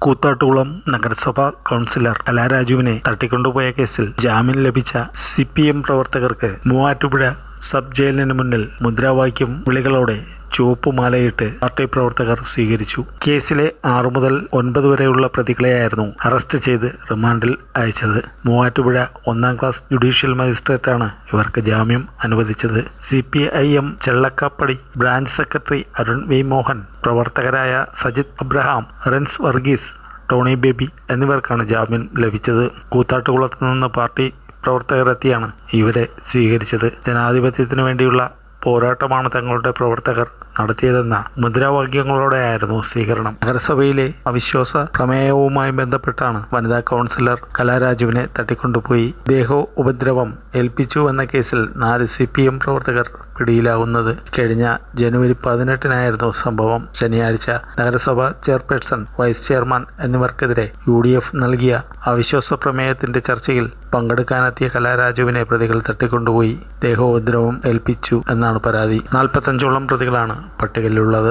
കൂത്താട്ടുകുളം നഗരസഭാ കൗൺസിലർ കലാരാജുവിനെ തട്ടിക്കൊണ്ടുപോയ കേസിൽ ജാമ്യം ലഭിച്ച CPM പ്രവർത്തകർക്ക് മൂവാറ്റുപുഴ സബ് ജയിലിന് മുന്നിൽ മുദ്രാവാക്യം വിളികളോടെ ചുവപ്പുമാലയിട്ട് പാർട്ടി പ്രവർത്തകർ സ്വീകരിച്ചു. കേസിലെ 6 മുതൽ 9 വരെയുള്ള പ്രതികളെയായിരുന്നു അറസ്റ്റ് ചെയ്ത് റിമാൻഡിൽ അയച്ചത്. മൂവാറ്റുപുഴ 1-ാം ക്ലാസ് ജുഡീഷ്യൽ മജിസ്ട്രേറ്റാണ് ഇവർക്ക് ജാമ്യം അനുവദിച്ചത്. CPIM Chellakkappady branch secretary Arun V Mohan, പ്രവർത്തകരായ സജിത് അബ്രഹാം, റെൻസ് വർഗീസ്, ടോണി ബേബി എന്നിവർക്കാണ് ജാമ്യം ലഭിച്ചത്. കൂത്താട്ടുകുളത്ത് നിന്ന് പാർട്ടി പ്രവർത്തകരെത്തിയാണ് ഇവരെ സ്വീകരിച്ചത്. ജനാധിപത്യത്തിനു വേണ്ടിയുള്ള പോരാട്ടമാണ് തങ്ങളുടെ പ്രവർത്തകർ നടത്തിയതെന്ന മുദ്രാവാക്യങ്ങളോടെയായിരുന്നു സ്വീകരണം. നഗരസഭയിലെ അവിശ്വാസ പ്രമേയവുമായി ബന്ധപ്പെട്ടാണ് വനിതാ കൗൺസിലർ കലാരാജുവിനെ തട്ടിക്കൊണ്ടുപോയി ദേഹോപദ്രവം ഏൽപ്പിച്ചു എന്ന കേസിൽ 4 CPM പ്രവർത്തകർ പിടിയിലാവുന്നത്. കഴിഞ്ഞ ജനുവരി 18-നായിരുന്നു സംഭവം. ശനിയാഴ്ച നഗരസഭ ചെയർപേഴ്സൺ, വൈസ് ചെയർമാൻ എന്നിവർക്കെതിരെ UDF നൽകിയ അവിശ്വാസ പ്രമേയത്തിന്റെ ചർച്ചയിൽ പങ്കെടുക്കാനെത്തിയ കലാരാജുവിനെ പ്രതികൾ തട്ടിക്കൊണ്ടുപോയി ദേഹോപദ്രവം ഏൽപ്പിച്ചു എന്നാണ് പരാതി. 45ഓളം പ്രതികളാണ് പട്ടികയിലുള്ളത്.